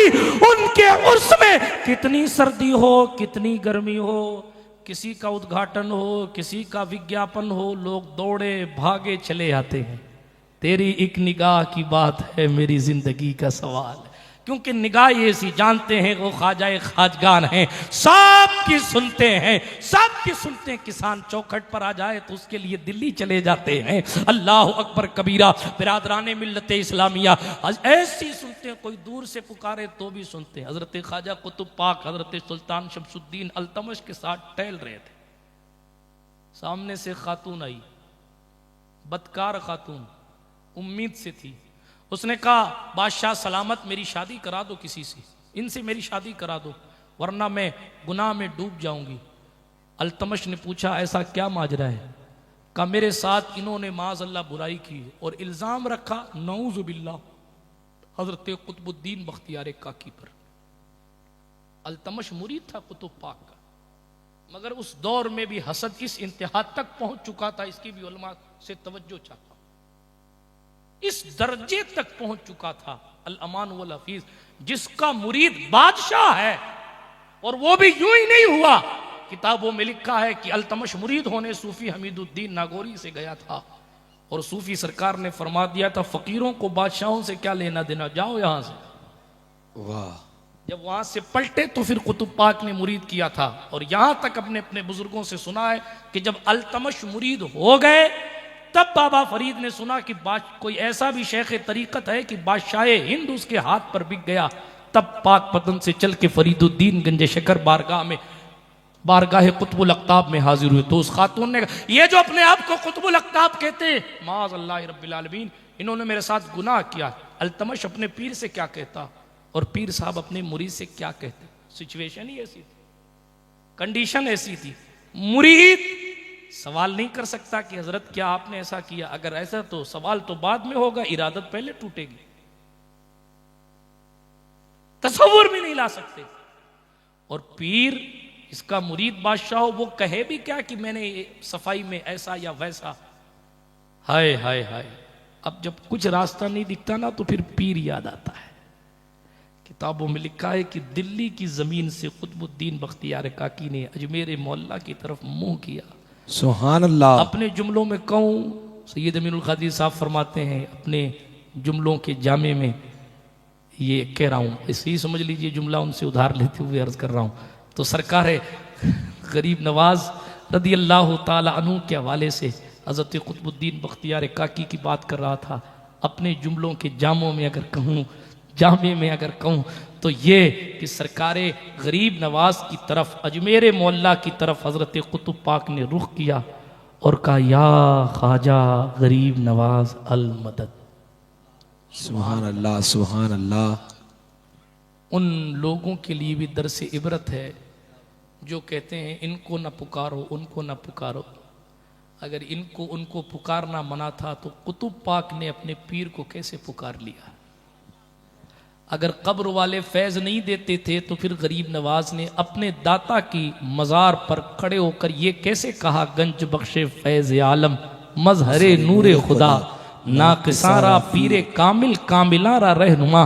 उनके उर्स में कितनी सर्दी हो, कितनी गर्मी हो, किसी का उद्घाटन हो, किसी का विज्ञापन हो, लोग दौड़े भागे चले आते हैं। तेरी एक निगाह की बात है, मेरी जिंदगी का सवाल है। क्योंकि निगाह ऐसी, जानते हैं वो ख्वाजाए खाजगान हैं, सबकी सुनते हैं, सबकी सुनते हैं। किसान चौखट पर आ जाए तो उसके लिए दिल्ली चले जाते हैं। अल्लाह अकबर कबीरा। बिरादराने मिल्लत इस्लामिया ऐसी सुनते हैं, कोई दूर से पुकारे तो भी सुनते हैं। हजरत ख्वाजा कुतुब पाक हजरत सुल्तान शमसुद्दीन अल्तमश के साथ टहल रहे थे। सामने से खातून आई, बदकार खातून, उम्मीद से थी। उसने कहा, बादशाह सलामत, मेरी शादी करा दो किसी से, इनसे मेरी शादी करा दो, वरना मैं गुनाह में डूब जाऊंगी। अल्तमश ने पूछा, ऐसा क्या माजरा है? कहा, मेरे साथ इन्होंने माज़अल्लाह बुराई की और इल्ज़ाम रखा नऊज़ु बिल्लाह हज़रत कुतुबुद्दीन बख्तियार काकी पर। अल्तमश मुरीद था कुतुब पाक का, मगर उस दौर में भी हसद इस इंतहा तक पहुंच चुका था, इसकी भी उलमा से तवज्जो चाहता, इस दर्जे तक पहुंच चुका था। अल अमान वल हफीज, जिसका मुरीद बादशाह है, और वो भी यूं ही नहीं हुआ। किताबों में लिखा है कि अल्तमश मुरीद होने सूफी हमीदुद्दीन नागौरी से गया था, और सूफी सरकार ने फरमा दिया था, फकीरों को बादशाहों से क्या लेना देना, जाओ यहां से। वाह। जब वहां से पलटे तो फिर कुतुब पाक ने मुरीद किया था। और यहां तक अपने अपने बुजुर्गों से सुना है कि जब अल्तमश मुरीद हो गए, तब बाबा फरीद ने सुना कि कोई ऐसा भी शेख तरीकत है कि बादशाह हिंद उसके हाथ पर बिक गया। तब पाक पतन से चल के फरीदुद्दीन गंज शकर बारगाह कुतुबुल अख्ताब में हाजिर हुए। तो उस खातून ने कहा, ये जो अपने आप को कुतुबुल अख्ताब कहते हैं, माज़अल्लाह रब्बिल आलमीन, इन्होंने मेरे साथ गुनाह किया। अल्तमश अपने पीर से क्या कहता और पीर साहब अपने मुरीद से क्या कहते? सिचुएशन ही ऐसी थी, कंडीशन ऐसी थी। मुरीद सवाल नहीं कर सकता कि हजरत क्या आपने ऐसा किया, अगर ऐसा तो सवाल तो बाद में होगा, इरादत पहले टूटेगी। तसव्वुर भी नहीं ला सकते। और पीर, इसका मुरीद बादशाह हो, वो कहे भी क्या कि मैंने सफाई में ऐसा या वैसा। हाय हाय हाय। अब जब कुछ रास्ता नहीं दिखता ना, तो फिर पीर याद आता है। किताबों में लिखा है कि दिल्ली की जमीन से कुतुबुद्दीन बख्तियार काकी ने अजमेर मोहल्ला की तरफ मुंह किया। सुभान अल्लाह। अपने जुमलों में कहूँ, सैयद अमीनुल क़ादी साहब फरमाते हैं अपने जुमलों के जामे में, ये कह रहा हूँ, इसे ही समझ लीजिए जुमला उनसे उधार लेते हुए अर्ज कर रहा हूँ। तो सरकार गरीब नवाज रदी अल्लाह ताला अन्हु के हवाले से हज़रत कुतुबुद्दीन बख्तियार काकी की बात कर रहा था। अपने जुमलों के जामों में अगर कहूँ, जामे में अगर कहूँ, तो ये कि सरकारे गरीब नवाज की तरफ, अजमेर मोहल्ला की तरफ हज़रत कुतुब पाक ने रुख किया और कहा, या ख्वाजा गरीब नवाज अल मदद। सुभान अल्लाह, सुभान अल्लाह। उन लोगों के लिए भी दरस इबरत है जो कहते हैं इनको न पुकारो, उनको न पुकारो। अगर इनको उनको पुकारना मना था तो कुतुब पाक ने अपने पीर को कैसे पुकार लिया? अगर कब्र वाले फैज़ नहीं देते थे तो फिर गरीब नवाज ने अपने दाता की मज़ार पर खड़े होकर ये कैसे कहा, गंज बख्शे फैज़ आलम मजहरे नूरे खुदा नाक़िसारा पीरे कामिल कामिलारा रहनुमा।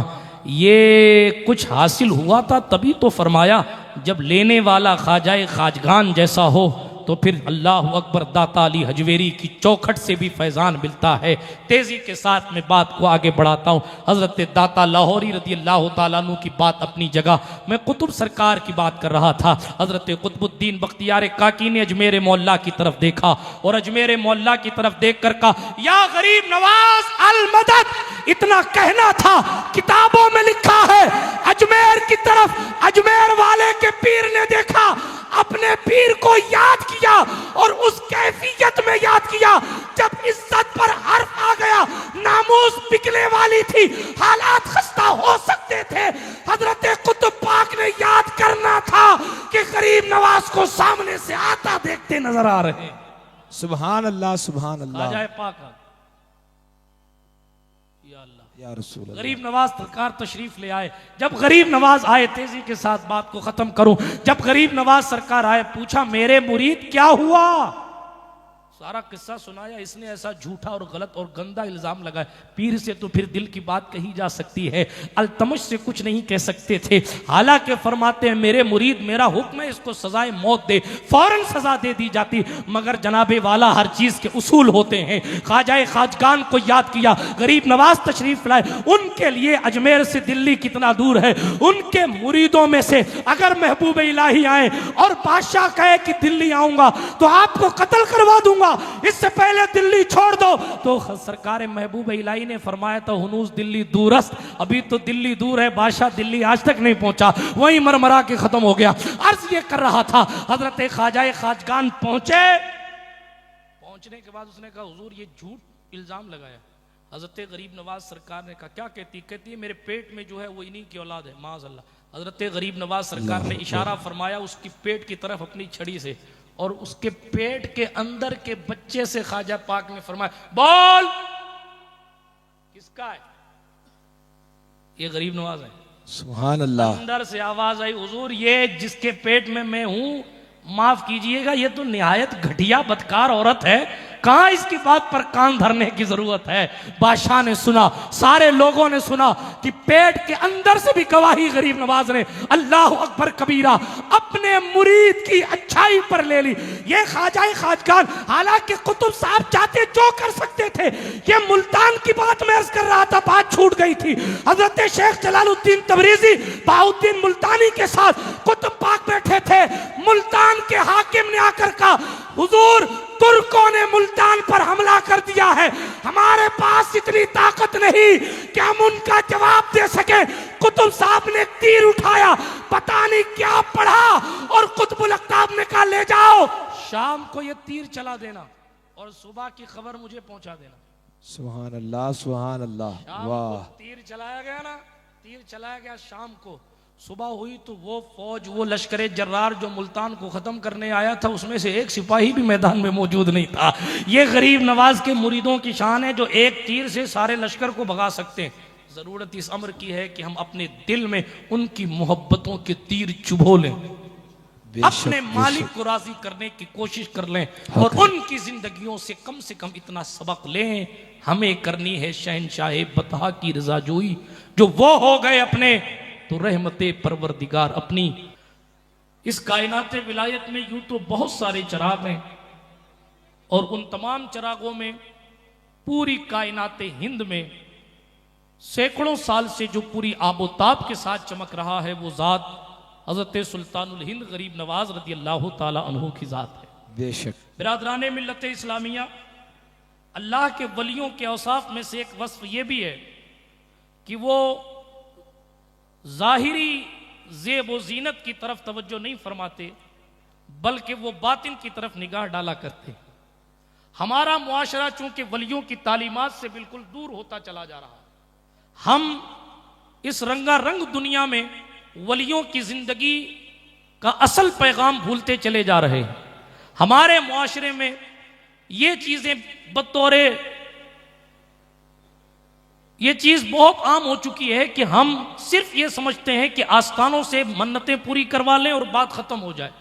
ये कुछ हासिल हुआ था तभी तो फरमाया, जब लेने वाला ख्वाजाए खाजगान जैसा हो तो फिर अल्लाह अकबर दाता अली हजवेरी की चौखट से भी फैज़ान मिलता है। तेज़ी के साथ मैं बात को आगे बढ़ाता हूँ। हज़रत दाता लाहौरी रदी अल्लाह ताला अन्हु की बात अपनी जगह, मैं कुतुब सरकार की बात कर रहा था। हज़रत कुतुबुद्दीन बख्तियार काकी ने अजमेर मोहल्ला की तरफ देखा और अजमेर मोहल्ला की तरफ देख कर कहा, या गरीब नवाज अल मदद। इतना कहना था, किताबों में लिखा है, अजमेर की तरफ अजमेर वाले के पीर ने देखा, अपने पीर को याद किया और उस कैफियत में याद किया जब इज्जत पर हर्फ आ गया, नामूस बिकने वाली थी, हालात खस्ता हो सकते थे। हजरत कुतुब पाक ने याद करना था कि गरीब नवाज को सामने से आता देखते नजर आ रहे हैं। सुभान अल्लाह, सुभान अल्लाह। ख्वाजा पाक या रसूल अल्लाह। गरीब नवाज सरकार तशरीफ ले आए। जब गरीब नवाज आए, तेजी के साथ बात को खत्म करूं, जब गरीब नवाज सरकार आए, पूछा, मेरे मुरीद क्या हुआ? सारा किस्सा सुनाया, इसने ऐसा झूठा और गलत और गंदा इल्जाम लगाया। पीर से तो फिर दिल की बात कही जा सकती है, अल्तमश से कुछ नहीं कह सकते थे। हालांकि फरमाते हैं मेरे मुरीद, मेरा हुक्म है इसको सजाए मौत दे, फौरन सजा दे दी जाती, मगर जनाबे वाला हर चीज के उसूल होते हैं। ख्वाजाए खाजगान को याद किया, गरीब नवाज तशरीफ लाए, उनके लिए अजमेर से दिल्ली कितना दूर है। उनके मुरीदों में से अगर महबूब इलाही आए और बादशाह कहे कि दिल्ली आऊंगा तो आपको कत्ल करवा दूंगा, इससे पहले दिल्ली छोड़ दो, तो सरकार महबूब इलाही ने फरमाया था हुनूस दिल्ली दूरस्त, अभी तो दिल्ली दूर है, बादशाह दिल्ली आज तक नहीं पहुंचा, वहीं मरमरा के खत्म हो गया। अर्ज ये कर रहा था, हजरत ख्वाजाए खाजगान पहुंचे, पहुंचने के बाद उसने कहा हुजूर ये झूठ इल्जाम लगाया। हजरत गरीब नवाज सरकार ने कहा क्या कहती? कहती है मेरे पेट में जो है वो इन्हीं की औलाद है, माज़अल्लाह। हजरत गरीब नवाज सरकार ने इशारा फरमाया उसकी पेट की तरफ अपनी छड़ी से, और उसके पेट के अंदर के बच्चे से ख्वाजा पाक ने फरमाया बोल किसका है? ये गरीब नवाज है। सुभान अल्लाह। अंदर से आवाज आई हुजूर ये जिसके पेट में मैं हूं, माफ कीजिएगा ये तो निहायत घटिया बदकार औरत है, कहां इसकी बात पर कान धरने की जरूरत है। बादशाह ने सुना, सारे लोगों ने सुना कि पेट के अंदर से भी गवाही गरीब नवाज ने अल्लाह अकबर कबीरा अपने मुरीद की अच्छाई पर ले ली। ये ख्वाजाए खाजगान, हालांकि कुतुब साहब चाहते जो कर सकते थे, ये मुल्तान की बात मैं अर्ज कर रहा था, बात छूट गई थी। हजरत शेख जलालुद्दीन तबरेजी बाउद्दीन मुल्तानी के साथ कुतुब पाक बैठे थे। मुल्तान के हाकिम ने आकर कहा हुजूर तुर्कों ने मुल्तान पर हमला कर दिया है, हमारे पास इतनी ताकत नहीं कि हम उनका जवाब दे सके। कुतुब साहब ने तीर उठाया, पता नहीं क्या पढ़ा, और कुतुबुल अख्ताब ने कहा ले जाओ शाम को ये तीर चला देना और सुबह की खबर मुझे पहुंचा देना। सुभान अल्लाह, सुभान अल्लाह, शाम वाह। को तीर चलाया गया ना, तीर चलाया गया शाम को, सुबह हुई तो वो फौज, वो लश्कर जर्रार जो मुल्तान को खत्म करने आया था, उसमें से एक सिपाही भी मैदान में मौजूद नहीं था। ये गरीब नवाज के मुरीदों की शान है जो एक तीर से सारे लश्कर को भगा सकते हैं। जरूरत इस अमर की है कि हम अपने दिल में उनकी मोहब्बतों के तीर चुभो लें, अपने मालिक को राजी करने की कोशिश कर लें, और उनकी जिंदगियों से कम इतना सबक लें, हमें करनी है शहनशाह बता की रज़ाजोई। जो वो हो गए अपने तो रहमते परवरदिगार अपनी। इस कायनात विलायत में यूं तो बहुत सारे चिराग हैं, और उन तमाम चिरागों में पूरी कायनात हिंद में सैकड़ों साल से जो पूरी आबोताब के साथ चमक रहा है वो ज़ात हज़रत सुल्तानुल हिंद गरीब नवाज रज़ी अल्लाह ताला अन्हु की ज़ात है। बेशक बिरादराने मिल्लत इस्लामिया, अल्लाह के वलियों के औसाफ में से एक वस्फ ये भी है कि वो ज़ाहिरी ज़ेब व ज़ीनत की तरफ तवज्जो नहीं फरमाते, बल्कि वो बातिन की तरफ निगाह डाला करते। हमारा मुआशरा चूंकि वलियों की तालीमात से बिल्कुल दूर होता चला जा रहा है, हम इस रंगारंग दुनिया में वलियों की जिंदगी का असल पैगाम भूलते चले जा रहे हैं। हमारे मुआशरे में ये चीजें बतौरे ये चीज बहुत आम हो चुकी है कि हम सिर्फ ये समझते हैं कि आस्थानों से मन्नतें पूरी करवा लें और बात खत्म हो जाए।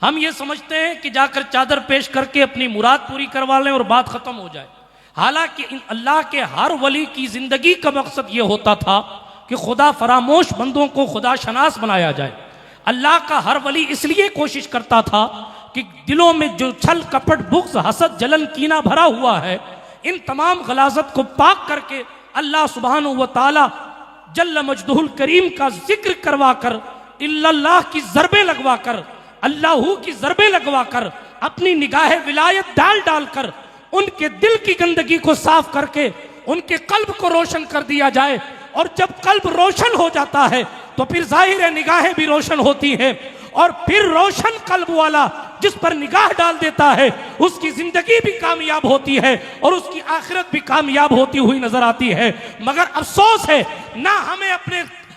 हम ये समझते हैं कि जाकर चादर पेश करके अपनी मुराद पूरी करवा लें और बात खत्म हो जाए। हालांकि इन अल्लाह के हर वली की जिंदगी का मकसद ये होता था कि खुदा फरामोश बंदों को खुदा शनास बनाया जाए। अल्लाह का हर वली इसलिए कोशिश करता था कि दिलों में जो छल कपट बुग़्ज़ हसद जलन कीना भरा हुआ है, इन तमाम गलाजत को पाक करके अल्लाह सुब्हानहू व तआला जल्ल मजदुहुल करीम का जिक्र करवा कर, इल्लल्लाह की ज़रबे लगवा कर, अल्लाहू की ज़रबे लगवा कर, अपनी निगाह विलायत डाल डाल कर उनके दिल की गंदगी को साफ करके उनके कल्ब को रोशन कर दिया जाए। और जब कल्ब रोशन हो जाता है तो फिर जाहिर है निगाहें भी रोशन होती हैं, और फिर रोशन कल्ब वाला जिस पर निगाह डाल देता है उसकी जिंदगी भी कामयाब होती है और उसकी आखिरत भी कामयाब होती हुई नजर आती है। मगर अफसोस है, ना हमें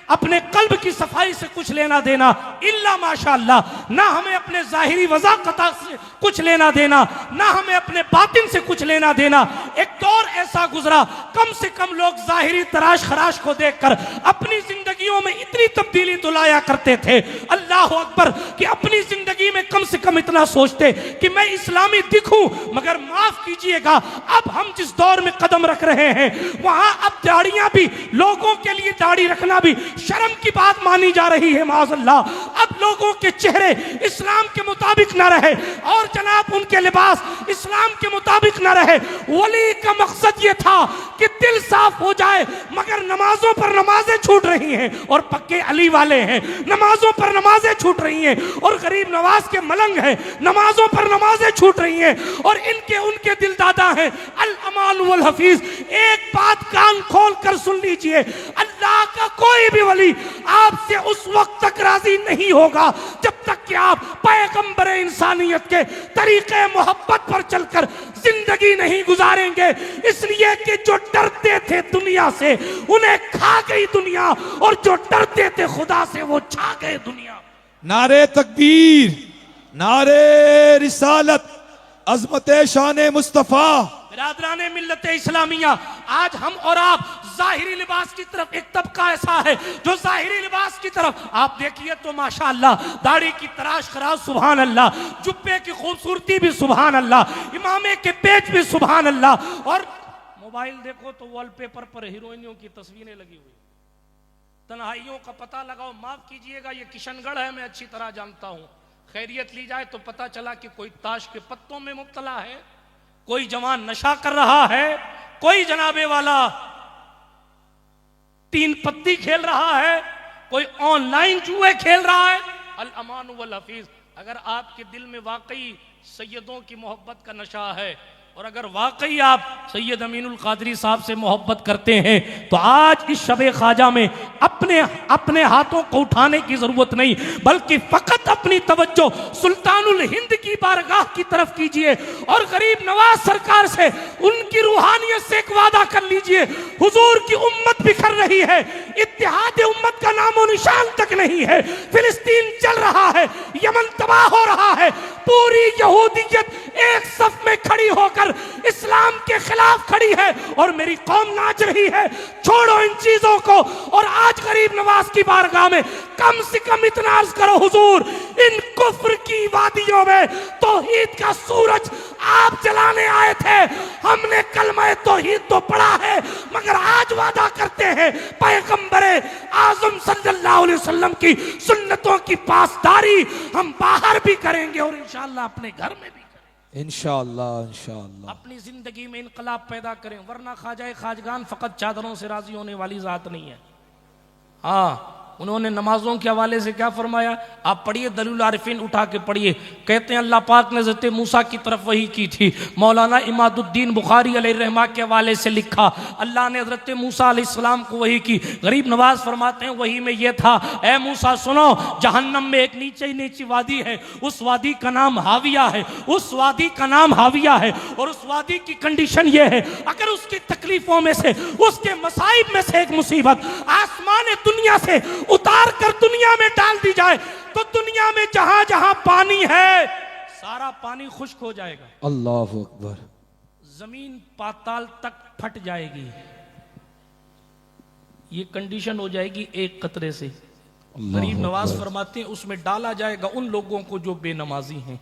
अपने कल्ब की सफाई से कुछ लेना देना इल्ला माशाअल्लाह, ना हमें अपने जाहिरी वज़ाक़ता से कुछ लेना देना, ना हमें अपने बातिन से कुछ लेना देना। एक दौर ऐसा गुजरा, कम से कम लोग जाहिरी तराश खराश को देखकर अपनी जिंदगियों में इतनी तब्दीली तो लाया करते थे। अल्लाह अल्लाह अकबर कि अपनी जिंदगी में कम से कम इतना सोचते कि मैं इस्लामी दिखूं। मगर माफ कीजिएगा, अब हम जिस दौर में कदम रख रहे हैं वहां अब दाढ़ियां भी, लोगों के लिए दाढ़ी रखना भी शर्म की बात मानी जा रही है। माज़अल्लाह, अब लोगों के चेहरे इस्लाम के मुताबिक ना रहे और जनाब उनके लिबास इस्लाम के मुताबिक ना रहे। वली का मकसद ये था कि दिल साफ हो जाए, मगर नमाजों पर नमाजें छूट रही हैं और पक्के अली वाले हैं, नमाजों पर नमाजें छूट रही हैं और गरीब नवाज के मलंग हैं, नमाजों पर नमाजें छूट रही हैं और इनके उनके दिल दादा हैं अल अमान वल हफीज। एक बात कान खोल कर सुन लीजिए, अल्लाह का कोई भी वली आपसे उस वक्त तक राजी नहीं होगा जब तक कि आप पैगंबर इंसानियत के तरीके मोहब्बत पर चलकर जिंदगी नहीं गुजारेंगे। इसलिए कि जो डरते थे दुनिया से उन्हें खा गई दुनिया, और जो डरते थे खुदा से वो छा गए दुनिया। नारे तकबीर, नारे रिसालत, अजमत शान मुस्तफा। बिरादराने मिल्लत इस्लामिया, आज हम और आप जाहिरी लिबास की तरफ, एक तबका ऐसा है जो जाहिरी लिबास की तरफ आप देखिए तो माशाअल्लाह, दाढ़ी की तराश खराज सुभान अल्लाह, जुब्बे की खूबसूरती भी सुभान अल्लाह, इमामे के पेच भी सुभान अल्लाह, और मोबाइल देखो तो वॉलपेपर पर हीरोइनियों की तस्वीरें लगी हुई। तन्हाइयों का पता लगाओ, माफ कीजिएगा ये किशनगढ़ है, मैं अच्छी तरह जानता हूं। खैरियत ली जाए तो पता चला कि कोई ताश के पत्तों में मुब्तला है, कोई जवान नशा कर रहा है, कोई जनाबे वाला तीन पत्ती खेल रहा है, कोई ऑनलाइन जुए खेल रहा है। अल अमान वल हफीज, अगर आपके दिल में वाकई सैयदों की मोहब्बत का नशा है और अगर वाकई आप सैयद अमीनुल कादरी साहब से मोहब्बत करते हैं तो आज इस शबे ख्वाजा में अपने हाथों को उठाने की जरूरत नहीं, बल्कि फकत अपनी तवज्जो सुल्तानुल हिंद की बारगाह की तरफ कीजिए और गरीब नवाज सरकार से, उनकी रूहानियत से एक वादा कर लीजिए। हुजूर की उम्मत बिखर रही है, इत्तेहाद उम्मत का नामो निशान तक नहीं है, फिलिस्तीन चल रहा है, यमन तबाह हो रहा है, पूरी यहूदियत एक सफ में खड़ी होकर इस्लाम के खिलाफ खड़ी है और मेरी कौम नाच रही है। छोड़ो इन चीजों को और आज गरीब नवाज की बारगाह में कम से कम इतना अर्ज करो, हुजूर इन कुफ्र की वादियों में तौहीद का सूरज आप जलाने आए थे, हमने कलमा तौहीद तो पढ़ा है, मगर आज वादा करते हैं पैगंबर आजम सल्लल्लाहु अलैहि वसल्लम की सुन्नतों की पासदारी हम बाहर भी करेंगे और इंशाअल्लाह अपने घर में भी करेंगे। इंशाअल्लाह, इंशाअल्लाह अपनी जिंदगी में इनकलाब पैदा करें, वरना ख्वाजा खाजगान फकत चादरों से राजी होने वाली जात नहीं है। हाँ, उन्होंने नमाजों के हवाले से क्या फरमाया, आप पढ़िए, दलील आरिफीन उठा के पढ़िए। कहते हैं अल्लाह पाक ने हज़रत मूसा की तरफ वही की थी। मौलाना इमादुद्दीन बुखारी अलैहिर्रहमा के हवाले से लिखा, अल्लाह ने हज़रत मूसा अलैहिस्सलाम को वही की। गरीब नवाज फरमाते हैं वही में यह था, ए मूसा सुनो, जहन्नम में एक नीचे ही नीची वादी है, उस वादी का नाम हाविया है, उस वादी का नाम हाविया है, और उस वादी की कंडीशन यह है, अगर उसकी तकलीफों में से, उसके मसाइब में से एक मुसीबत आसमान दुनिया से उतार कर दुनिया में डाल दी जाए तो दुनिया में जहां जहां पानी है सारा पानी खुश्क हो जाएगा, अल्लाहु अकबर, जमीन पाताल तक फट जाएगी। ये कंडीशन हो जाएगी एक कतरे से। गरीब नवाज फरमाते हैं उसमें डाला जाएगा उन लोगों को जो बेनमाजी हैं,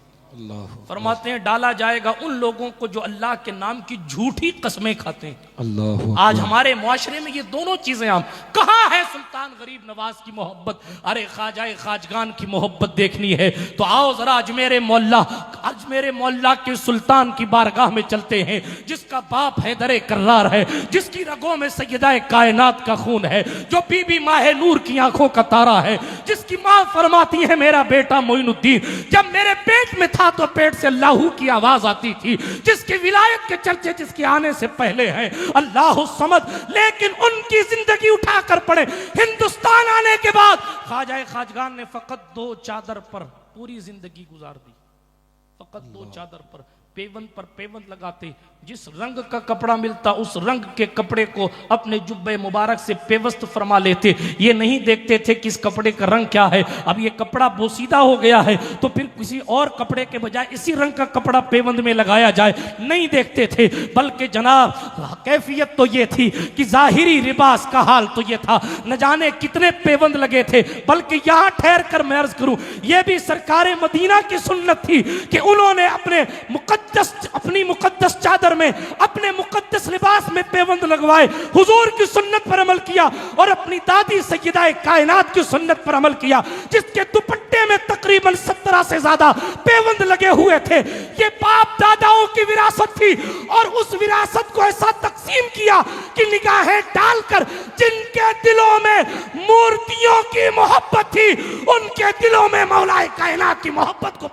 फरमाते हैं डाला जाएगा उन लोगों को जो अल्लाह के नाम की झूठी कसमें खाते हैं। आज हमारे मुआशरे में ये दोनों चीजें आम। कहाँ है सुल्तान गरीब नवाज की मोहब्बत? अरे ख्वाजा खाजगान की मोहब्बत देखनी है तो आओ जरा अजमेर मोहल्ला के सुल्तान की बारगाह में चलते हैं, जिसका बाप हैदर कर्रार है, जिसकी रगों में सैयदा कायनात का खून है, जो बीबी माहे नूर की आंखों का तारा है, जिसकी माँ फरमाती है मेरा बेटा मोइनुद्दीन जब मेरे पेट में था तो पेट से अल्लाहू की आवाज आती थी, जिसकी विलायत के चर्चे जिसके आने से पहले हैं अल्लाह समद। लेकिन उनकी जिंदगी उठाकर पड़े, हिंदुस्तान आने के बाद ख्वाजा खाजगान ने फकत 2 चादर पर पूरी जिंदगी गुजार दी, फकत 2 चादर पर। पेवंद पर पेवंद लगाते, जिस रंग का कपड़ा मिलता उस रंग के कपड़े को अपने जुब्बे मुबारक से पेवस्त फरमा लेते। ये नहीं देखते थे कि इस कपड़े का रंग क्या है, अब ये कपड़ा बोसीदा हो गया है तो फिर किसी और कपड़े के बजाय इसी रंग का कपड़ा पेवंद में लगाया जाए, नहीं देखते थे। बल्कि जनाब कैफियत तो ये थी कि जाहिरी लिबास का हाल तो ये था, न जाने कितने पेवंद लगे थे। बल्कि यहां ठहर कर मैं अर्ज करूं, यह भी सरकारे मदीना की सुन्नत थी कि उन्होंने अपनी मुकद्दस चादर में, अपने मुकद्दस लिबास में पेवंद लगवाए, हुजूर की सुन्नत पर अमल किया और अपनी दादी सैयदा कायनात की सुन्नत पर अमल किया, जिसके दुपट्टे में तकरीबन 17 से ज्यादा पेवंद लगे हुए थे। ये बाप दादाओं की विरासत थी और उस विरासत को ऐसा तकसीम किया कि निगाहें डालकर जिनके दिलों में मूर्तियों की मोहब्बत थी, उनके दिलों में मौलाए कायनात की मोहब्बत को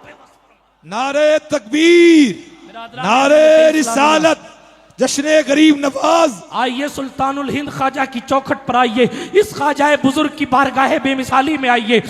नारे तकबीर, नारे रिसालत, जश्न गरीब नवाज। आइए सुल्तानुल हिंद ख्वाजा की चौखट पर आइए, इस ख्वाजा बुजुर्ग की बारगाह बेमिसाली में आइए।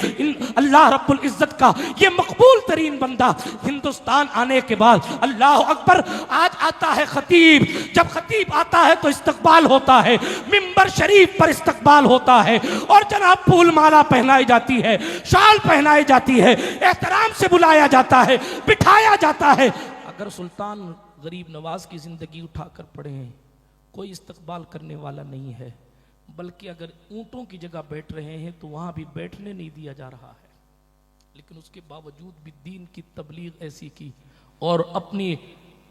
अल्लाह रब्बुल इज्जत का ये मकबूल तरीन बंदा हिंदुस्तान आने के बाद, अल्लाह अकबर, आज आता है खतीब, जब खतीब आता है तो इस्तकबाल होता है, मिंबर शरीफ पर इस्तकबाल होता है और जनाब फूल माला पहनाई जाती है, शाल पहनाई जाती है, एहतराम से बुलाया जाता है, बिठाया जाता है। अगर सुल्तान गरीब नवाज की जिंदगी उठाकर पढ़े हैं, कोई इस्तकबाल करने वाला नहीं है, बल्कि अगर ऊंटों की जगह बैठ रहे हैं तो वहां भी बैठने नहीं दिया जा रहा है। लेकिन उसके बावजूद भी दीन की तबलीग ऐसी की और अपनी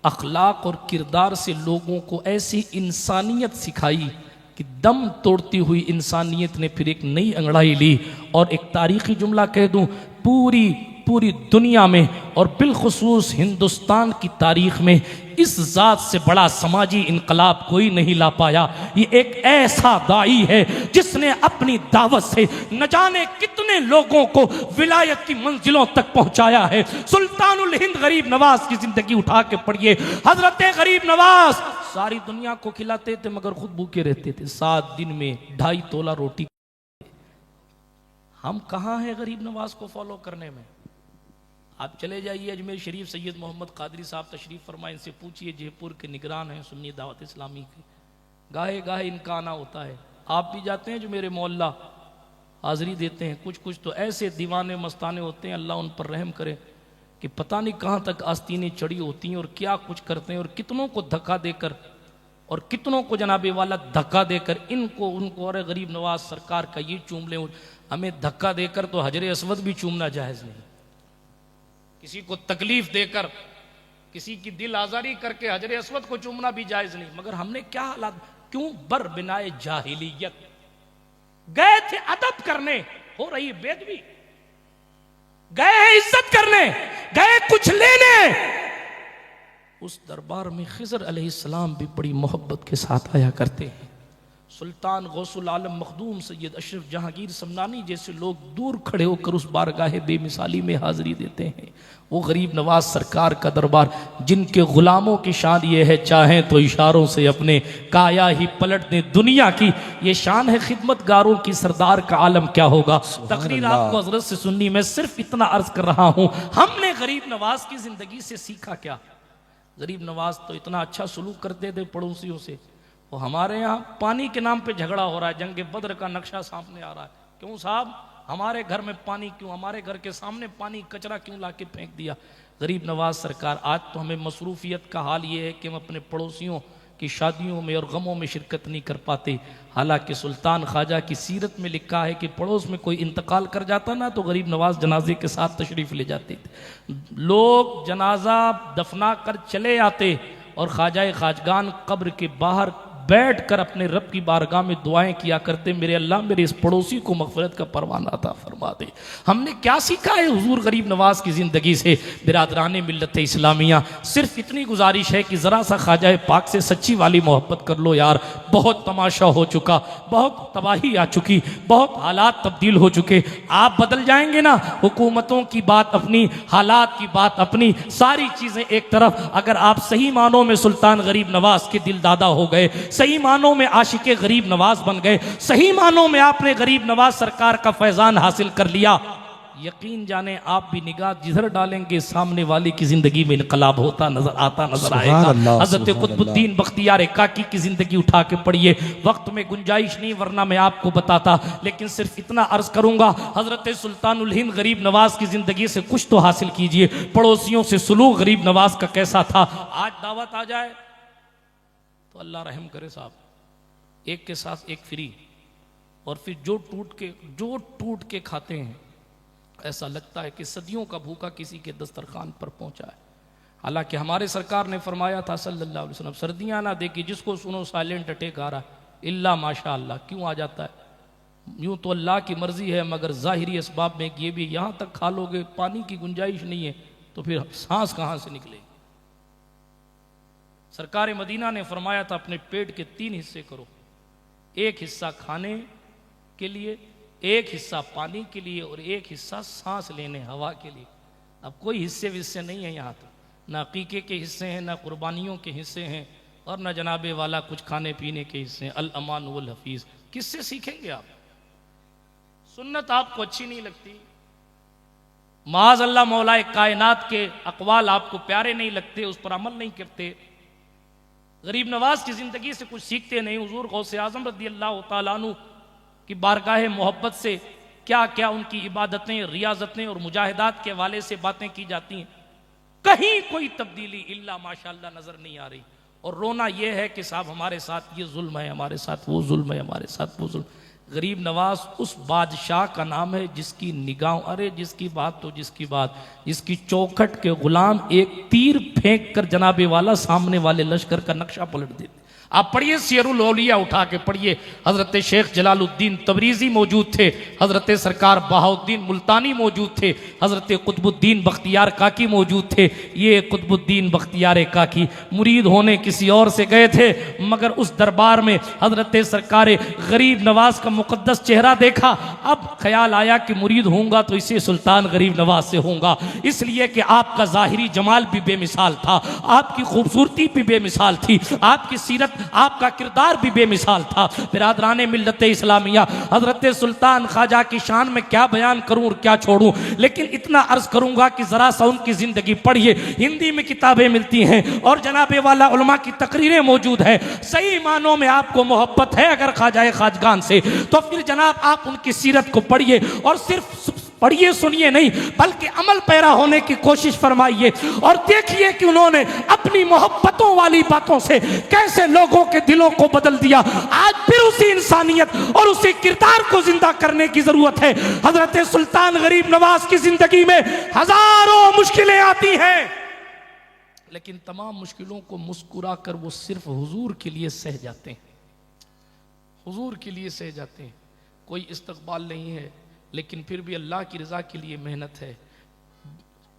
अखलाक और किरदार से लोगों को ऐसी इंसानियत सिखाई कि दम तोड़ती हुई इंसानियत ने फिर एक नई अंगड़ाई ली। और एक तारीखी जुमला कह दूं, पूरी दुनिया में और बिलखुसूस हिंदुस्तान की तारीख में इस जात से बड़ा समाजी इनकलाब कोई नहीं ला पाया। ये एक ऐसा दाई है जिसने अपनी दावत से न जाने कितने लोगों को विलायत की मंजिलों तक पहुंचाया है। सुल्तानुल हिंद गरीब नवाज की जिंदगी उठा के पढ़िए। हजरत गरीब नवाज सारी दुनिया को खिलाते थे मगर खुद भूखे रहते थे। 7 दिन में 2.5 तोला रोटी। हम कहाँ हैं गरीब नवाज को फॉलो करने में? आप चले जाइए अजमेर शरीफ, सैयद मोहम्मद कादरी साहब तशरीफ फरमा, इनसे पूछिए, जयपुर के निगरान हैं सुन्नी दावत इस्लामी के, गाहे गाहे इनका आना होता है। आप भी जाते हैं जो मेरे मोहल्ला, हाजिरी देते हैं। कुछ तो ऐसे दीवाने मस्ताने होते हैं, अल्लाह उन पर रहम करे, कि पता नहीं कहाँ तक आस्तीनें चढ़ी होती हैं और क्या कुछ करते हैं और कितनों को धक्का देकर और कितनों को जनाबे वाला धक्का देकर इनको उनको, और गरीब नवाज सरकार का ये चूम लें। हमें धक्का देकर तो हजरे अस्वद भी चूमना जायज़ नहीं, किसी को तकलीफ देकर, किसी की दिल आजारी करके हजरे अस्वद को चूमना भी जायज नहीं। मगर हमने क्या हालात, क्यों बर बिनाए जाहिलियत गए थे अदब करने, हो रही बेदबी, गए हैं इज्जत करने, गए कुछ लेने। उस दरबार में खिज़र अलैहिस्सलाम भी बड़ी मोहब्बत के साथ आया करते हैं। सुल्तान गौसुल आलम मखदूम सैयद अशरफ जहांगीर समनानी जैसे लोग दूर खड़े होकर उस बारगाह बेमिसाली में हाजिरी देते हैं। वो गरीब नवाज सरकार का दरबार, जिनके गुलामों की शान ये है, चाहें तो इशारों से अपने काया ही पलट दें दुनिया की, ये शान है। खिदमतगारों की सरदार का आलम क्या होगा। तकरीर आपको हजरत से सुननी, मैं सिर्फ इतना अर्ज कर रहा हूँ, हमने गरीब नवाज की जिंदगी से सीखा क्या। गरीब नवाज तो इतना अच्छा सलूक करते थे पड़ोसियों से। वो हमारे यहाँ पानी के नाम पे झगड़ा हो रहा है, जंग बद्र का नक्शा सामने आ रहा है। क्यों साहब, हमारे घर में पानी क्यों, हमारे घर के सामने पानी कचरा क्यों लाके फेंक दिया। गरीब नवाज सरकार, आज तो हमें मसरूफियत का हाल ये है कि हम अपने पड़ोसियों की शादियों में और गमों में शिरकत नहीं कर पाते। हालांकि सुल्तान ख्वाजा की सीरत में लिखा है कि पड़ोस में कोई इंतकाल कर जाता ना तो गरीब नवाज जनाजे के साथ तशरीफ ले जाते थे। लोग जनाजा दफना कर चले आते और ख्वाजा खाजगान कब्र के बाहर बैठकर अपने रब की बारगाह में दुआएं किया करते, मेरे अल्लाह मेरे इस पड़ोसी को मग़फ़िरत का परवाना अता फरमा दे। हमने क्या सीखा है हुजूर गरीब नवाज की ज़िंदगी से। बिरादराने मिल्लत इस्लामिया, सिर्फ इतनी गुजारिश है कि ज़रा सा ख्वाजा पाक से सच्ची वाली मोहब्बत कर लो यार। बहुत तमाशा हो चुका, बहुत तबाही आ चुकी, बहुत हालात तब्दील हो चुके। आप बदल जाएंगे ना, हुकूमतों की बात अपनी, हालात की बात अपनी, सारी चीज़ें एक तरफ। अगर आप सही मानों में सुल्तान गरीब नवाज के दिल दादा हो गए, सही मानों में आशिके गरीब नवाज बन गए, सही मानों में आपने गरीब नवाज सरकार का फैजान हासिल कर लिया, यकीन जाने आप भी निगाह जिधर डालेंगे सामने वाले की जिंदगी में इनकलाब होता नजर आएगा। हजरत कुतुबुद्दीन बख्तियार काकी की जिंदगी उठा के पढ़िए, वक्त में गुंजाइश नहीं वरना मैं आपको बताता, लेकिन सिर्फ इतना अर्ज करूंगा, हजरत सुल्तानुल हिंद गरीब नवाज की जिंदगी से कुछ तो हासिल कीजिए। पड़ोसियों से सुलूक गरीब नवाज का कैसा था। आज दावत आ जाए तो अल्लाह रहम करे साहब, एक के साथ एक फ्री, और फिर जो टूट के खाते हैं, ऐसा लगता है कि सदियों का भूखा किसी के दस्तरखान पर पहुंचा है। हालांकि हमारे सरकार ने फरमाया था सल्लल्लाहु अलैहि वसल्लम, सर्दियां ना देखी, जिसको सुनो साइलेंट अटैक आ रहा है, इल्ला माशा अल्लाह। क्यों आ जाता है? यूं तो अल्लाह की मर्जी है, मगर जाहिरी असबाब में ये भी, यहां तक खा लोगे, पानी की गुंजाइश नहीं है तो फिर सांस कहां से निकलेगी। सरकार मदीना ने फरमाया था अपने पेट के 3 हिस्से करो, एक हिस्सा खाने के लिए, एक हिस्सा पानी के लिए, और एक हिस्सा सांस लेने हवा के लिए। अब कोई हिस्से विस्से नहीं है यहाँ तो, ना अकीके के हिस्से हैं, ना कुर्बानियों के हिस्से हैं, और ना जनाबे वाला कुछ खाने पीने के हिस्से हैं। अल अमान वल हफीज, किससे सीखेंगे आप? सुन्नत आपको अच्छी नहीं लगती, माज अल्लाह मौलाए कायनात के अकवाल आपको प्यारे नहीं लगते, उस पर अमल नहीं करते, गरीब नवाज की जिंदगी से कुछ सीखते नहीं। हुजूर गौसे आजम रदी अल्लाह तआला अन्हु की बारगाह मोहब्बत से क्या क्या उनकी इबादतें, रियाजतें और मुजाहिदात के हवाले से बातें की जाती हैं, कहीं कोई तब्दीली इल्ला माशाअल्लाह नजर नहीं आ रही। और रोना यह है कि साहब हमारे साथ ये जुल्म है, हमारे साथ वो जुल्म है, हमारे साथ वो जुल्म। गरीब नवाज उस बादशाह का नाम है जिसकी निगाह, अरे जिसकी बात तो जिसकी बात, जिसकी चौखट के गुलाम एक तीर फेंक कर जनाबे वाला सामने वाले लश्कर का नक्शा पलट देते। आप पढ़िए सियरुल औलिया उठा के पढ़िए, हजरत शेख जलालुद्दीन तबरीजी मौजूद थे, हजरत सरकार बहाउद्दीन मुल्तानी मौजूद थे, हजरत कुतुबुद्दीन बख्तियार काकी मौजूद थे। ये कुतुबुद्दीन बख्तियार काकी मुरीद होने किसी और से गए थे, मगर उस दरबार में हजरत सरकार गरीब नवाज का मुकद्दस चेहरा देखा। अब ख्याल आया कि मुरीद होऊंगा तो इसे सुल्तान गरीब नवाज से होऊंगा, इसलिए कि आपका ज़ाहिरी जमाल भी बेमिसाल था, आपकी खूबसूरती भी बेमिसाल थी, आपकी सीरत, आपका किरदार भी बेमिसाल था। बिरादराने मिल्लत इस्लामिया, हजरत सुल्तान ख्वाजा की शान में क्या बयान करूं और क्या छोड़ूं, लेकिन इतना अर्ज करूंगा कि जरा सा उनकी जिंदगी पढ़िए। हिंदी में किताबें मिलती हैं और जनाबे वाला उलमा की तकरीरें मौजूद है। सही मानों में आपको मोहब्बत है अगर ख्वाजा खाजगान से, तो फिर जनाब आप उनकी सीरत को पढ़िए, और सिर्फ पढ़िए सुनिए नहीं बल्कि अमल पैरा होने की कोशिश फरमाइए, और देखिए कि उन्होंने अपनी मोहब्बतों वाली बातों से कैसे लोगों के दिलों को बदल दिया। आज फिर उसी इंसानियत और उसी किरदार को जिंदा करने की जरूरत है। हजरत सुल्तान गरीब नवाज की जिंदगी में हजारों मुश्किलें आती हैं, लेकिन तमाम मुश्किलों को मुस्कुरा कर वो सिर्फ हुजूर के लिए सह जाते हैं, हुजूर के लिए सह जाते हैं। कोई इस्तकबाल नहीं है, लेकिन फिर भी अल्लाह की रज़ा के लिए मेहनत है।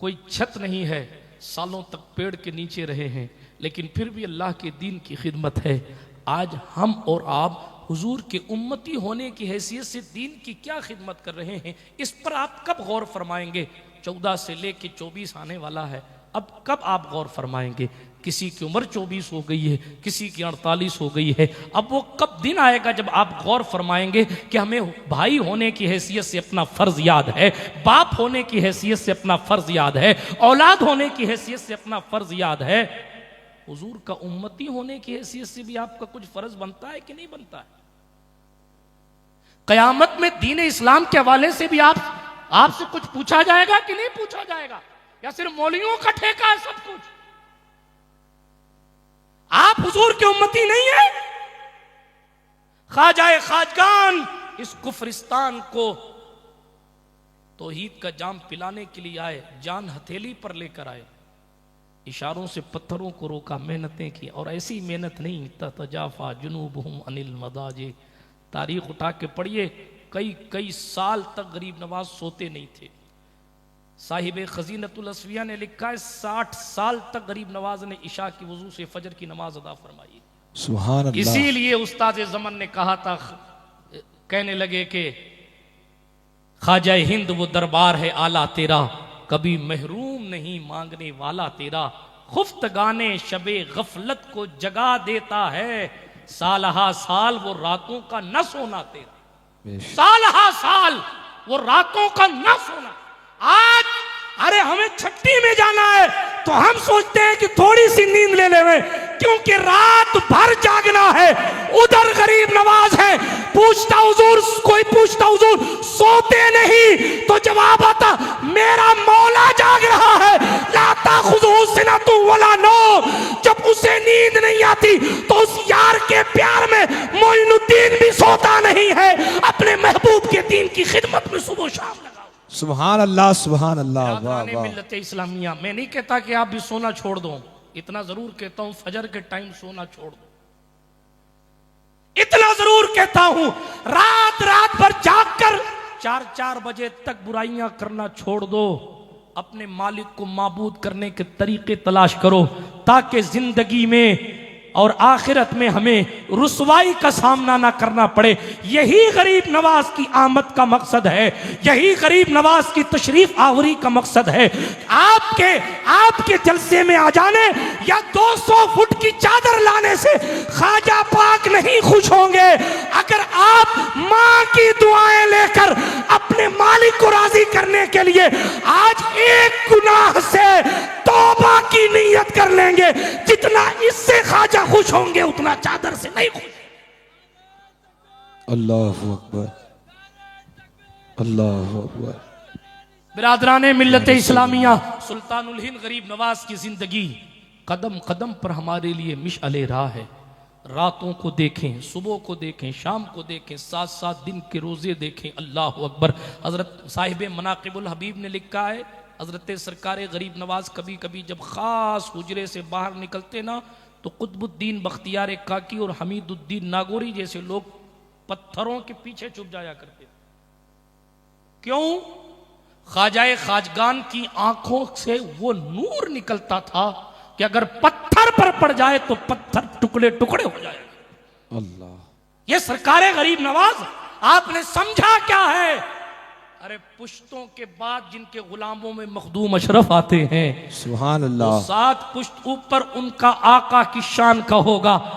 कोई छत नहीं है, सालों तक पेड़ के नीचे रहे हैं, लेकिन फिर भी अल्लाह के दीन की खिदमत है। आज हम और आप हुजूर के उम्मती होने की हैसियत से दीन की क्या खिदमत कर रहे हैं, इस पर आप कब गौर फरमाएंगे? 14 से लेके 24 आने वाला है, अब कब आप गौर फरमाएंगे? किसी की उम्र 24 हो गई है, किसी की 48 हो गई है। अब वो कब दिन आएगा जब आप गौर फरमाएंगे कि हमें भाई होने की हैसियत से अपना फर्ज याद है, बाप होने की हैसियत से अपना फर्ज याद है, औलाद होने की हैसियत से अपना फर्ज याद है। हुजूर का उम्मती होने की हैसियत से भी आपका कुछ फर्ज बनता है कि नहीं बनता है? कयामत में दीन इस्लाम के हवाले से भी आपसे कुछ पूछा जाएगा कि नहीं पूछा जाएगा, या सिर्फ मौलवियों का ठेका है सब कुछ? आप हुजूर के उम्मती नहीं है। ख्वाजाए खाजगान इस कुफरिस्तान को तौहीद का जाम पिलाने के लिए आए, जान हथेली पर लेकर आए, इशारों से पत्थरों को रोका, मेहनतें की, और ऐसी मेहनत नहीं ततजाफा जुनूबहुम अनिल मदाजे। तारीख उठा के पढ़िए, कई साल तक गरीब नवाज सोते नहीं थे। साहिब खजीनतुल असफिया ने लिखा है 60 साल तक गरीब नवाज ने इशा की वजू से फजर की नमाज अदा फरमाई। सुभान अल्लाह। इसीलिए उस्ताद ज़मन ने कहा था, कहने लगे कि ख्वाजा हिंद वो दरबार है आला तेरा, कभी महरूम नहीं मांगने वाला तेरा, खुफ्तगाने शबे गफलत को जगा देता है, सालहा साल वो रातों का न सोना तेरा, सालहा साल वो रातों का न सोना। आज अरे हमें छट्टी में जाना है तो हम सोचते हैं कि थोड़ी सी नींद ले लेवे, क्योंकि रात भर जागना है। उधर गरीब नवाज है, पूछता हुजूर, कोई पूछता हुजूर सोते नहीं, तो जवाब आता मेरा मौला जाग रहा है। लाता खुजू सिनतु वला नौम, जब उसे नींद नहीं आती तो उस यार के प्यार में मोइनुद्दीन भी सोता नहीं है। अपने महबूब के दीन की खिदमत में सुबह शाम लगाओ। सुभान अल्लाह, सुभान अल्लाह, वाह वाह। मिल्लत इस्लामिया, मैं नहीं कहता कि आप भी सोना छोड़ दो, इतना जरूर कहता हूं फजर के टाइम सोना छोड़ दो। इतना जरूर कहता हूं रात रात भर जागकर 4-4 बजे तक बुराइयां करना छोड़ दो। अपने मालिक को माबूद करने के तरीके तलाश करो, ताकि जिंदगी में और आखिरत में हमें रुसवाई का सामना ना करना पड़े। यही गरीब नवाज की आमद का मकसद है, यही गरीब नवाज की तशरीफ आवरी का मकसद है। आपके जलसे में आ जाने या 200 फुट की चादर लाने से ख्वाजा पाक नहीं खुश होंगे। अगर आप मां की दुआएं लेकर अपने मालिक को राजी करने के लिए आज एक गुनाह से तौबा की नीयत कर लेंगे, जितना इससे ख्वाजा खुश होंगे उतना चादर से नहीं खुश। अल्लाहु अकबर, अल्लाहु अकबर। बिरादराने मिल्लत इस्लामिया, सुल्तानुल हिंद गरीब नवाज की जिंदगी कदम कदम पर हमारे लिए मिशअले राह है। रातों को देखें, सुबह को देखें, शाम को देखें, 7-7 दिन के रोजे देखें। अल्लाह अकबर। हजरत साहिब मनाकिबुल हबीब ने लिखा है, हजरत सरकार गरीब नवाज कभी कभी जब खास हुजरे से बाहर निकलते ना, तो कुतुबुद्दीन बख्तियार काकी और हमीदुद्दीन नागौरी जैसे लोग पत्थरों के पीछे छुप जाया करते। क्यों? ख्वाजाए खाजगान की आंखों से वो नूर निकलता था कि अगर पत्थर पर पड़ जाए तो पत्थर टुकड़े टुकड़े हो जाएगा। अल्लाह। ये सरकार गरीब नवाज आपने समझा क्या है? अरे पुश्तों के बाद जिनके गुलामों में मखदूम अशरफ आते हैं, सुभान अल्लाह, 7 पुश्त ऊपर उनका आका की शान का होगा।